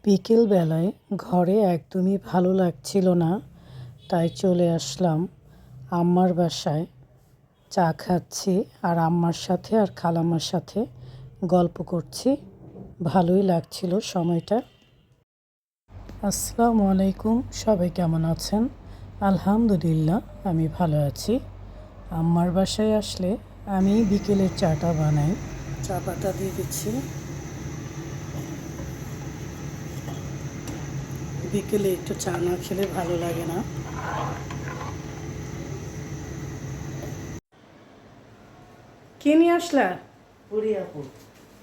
বিকেলবেলায় ঘরে একদমই ভালো লাগছিল না, তাই চলে আসলাম আম্মার বাসায়। চা খাচ্ছি আর আম্মার সাথে আর খালাম্মার সাথে গল্প করছি। ভালোই লাগছিল সময়টা। আসসালামু আলাইকুম, সবাই কেমন আছেন? আলহামদুলিল্লাহ, আমি ভালো আছি। আম্মার বাসায় আসলে আমি বিকেলের চাটা বানাই। চা পাতা দিয়ে দিচ্ছি। বিকেলে একটু চা না খেলে ভালো লাগে না। কি নিয়ে আসলা? পুরি আপু।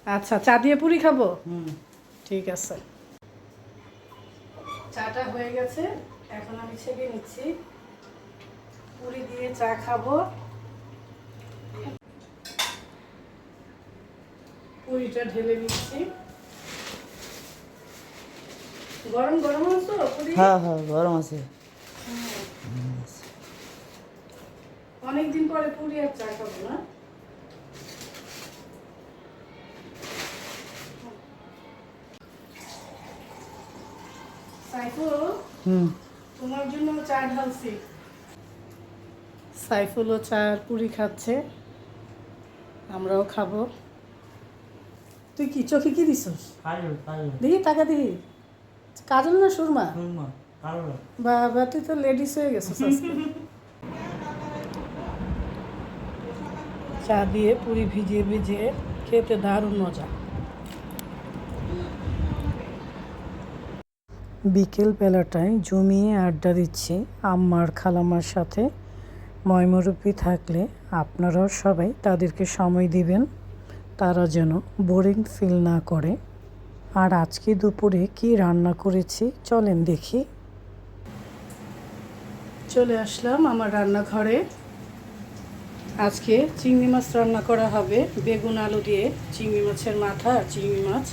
আচ্ছা, চা দিয়ে পুরি খাবো? ঠিক আছে। চাটা হয়ে গেছে, এখন আমি ছেঁকে নিচ্ছি। পুরি দিয়ে চা খাবো। পুরিটা ঢেলে নিচ্ছি। গরম গরম আছে তো পুরি? হ্যাঁ হ্যাঁ, গরম আছে। অনেকদিন পরে পুরি আর চা খাবো না। সাইফুল, তোমার জন্য চা ঢালছি। সাইফুলও চা আর পুরি খাচ্ছে, আমরাও খাবো। তুই কি চোখে কি দিছস? দেখি টাকা দেখি। কাজল না সুরমা? বাবা, তুই তো লেডিস হয়ে গেছিস আজকে। চা দিয়ে পুরি ভিজিয়ে ভিজিয়ে খেতে দারুণ মজা। বিকেল বেলাটায় জমিয়ে আড্ডা দিচ্ছি আম্মার খালাম্মার সাথে। ময়মুরব্বি থাকলে আপনারাও সবাই তাদেরকে সময় দিবেন, তারা যেন বোরিং ফিল না করে। আর আজকে দুপুরে কি রান্না করেছি চলেন দেখি। চলে আসলাম আমার রান্নাঘরে। আজকে চিংড়ি মাছ রান্না করা হবে। বেগুন আলু দিয়ে চিংড়ি মাছের মাথা আর চিংড়ি মাছ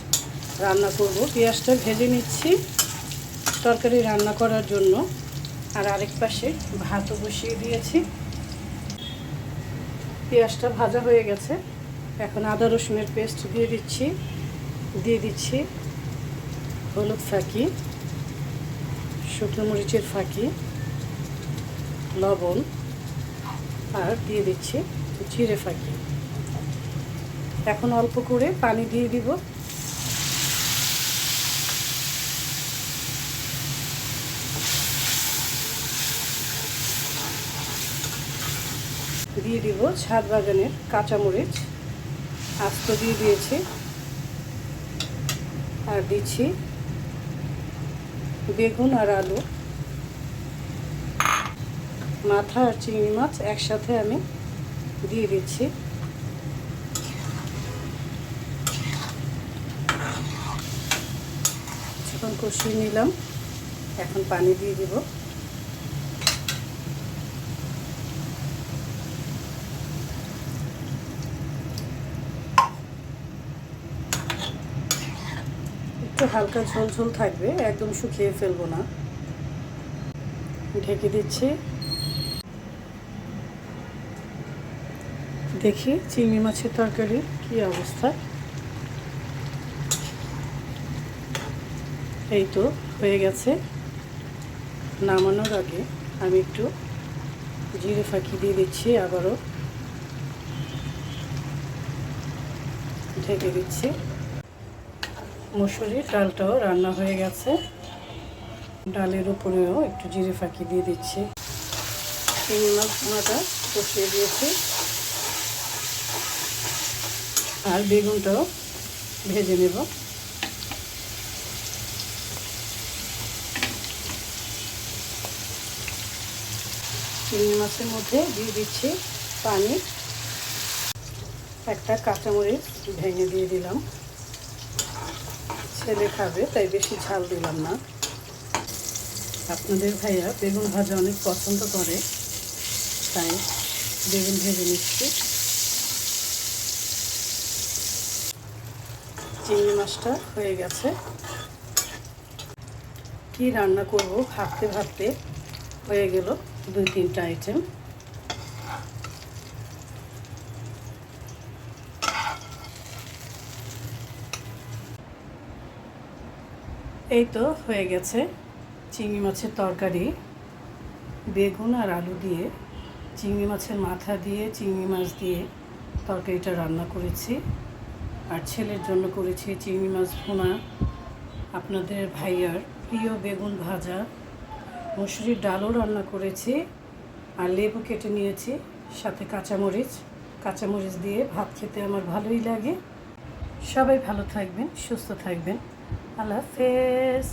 রান্না করব। পেঁয়াজটা ভেজে নিচ্ছি তরকারি রান্না করার জন্য। আর আরেক পাশে ভাতও বসিয়ে দিয়েছি। পেঁয়াজটা ভাজা হয়ে গেছে, এখন আদা রসুনের পেস্ট দিয়ে দিচ্ছি হলুদ ফাঁকি, শুকনো মরিচের ফাঁকি, লবণ, আর দিয়ে দিচ্ছি জিরে ফাঁকি। এখন অল্প করে পানি দিয়ে দিব। দিয়ে দিব ছাদ বাগানের কাঁচামরিচ আস্ত দিয়ে দিয়েছি। আর দিচ্ছি বেগুন আর আলু, মাথা আর চিংড়ি মাছ একসাথে আমি দিয়ে দিচ্ছি। কিছুক্ষণ কষিয়ে নিলাম, এখন পানি দিয়ে দিব। একটু হালকা ঝোল ঝোল থাকবে, একদম শুকিয়ে ফেলবো না। ঢেকে দিচ্ছি। দেখি চিংড়ি মাছের তরকারি কি অবস্থা। এই তো হয়ে গেছে। নামানোর আগে আমি একটু জিরে ফাঁকি দিয়ে দিচ্ছি, আবারও ঢেকে দিচ্ছি। মসুরির ডালটাও রান্না হয়ে গেছে। ডালের উপরেও একটু জিরে ফাঁকি দিয়ে দিচ্ছি। চিংড়ি মাছ ভুনাটা কষিয়ে দিয়েছি, আর বেগুনটাও ভেজে নেব। চিংড়ি মাছের মধ্যে দিয়ে দিচ্ছি পানি। একটা কাঁচামরিচ ভেঙে দিয়ে দিলাম, ছেলে খাবে তাই বেশি ঝাল দিলাম না। আপনাদের ভাইয়া বেগুন ভাজা অনেক পছন্দ করে, তাই বেগুন ভেজে নিচ্ছি। চিংড়ি মাছটা হয়ে গেছে। কি রান্না করব ভাবতে ভাবতে হয়ে গেল 2-3টা আইটেম। এই তো হয়ে গেছে চিংড়ি মাছের তরকারি। বেগুন আর আলু দিয়ে, চিংড়ি মাছের মাথা দিয়ে, চিংড়ি মাছ দিয়ে তরকারিটা রান্না করেছি। আর ছেলের জন্য করেছি চিংড়ি মাছ ভুনা, আপনাদের ভাইয়ার প্রিয় বেগুন ভাজা, মসুরির ডালও রান্না করেছি, আর লেবু কেটে নিয়েছি, সাথে কাঁচামরিচ দিয়ে ভাত খেতে আমার ভালোই লাগে। সবাই ভালো থাকবেন, সুস্থ থাকবেন। আল্লাহ হাফেজ।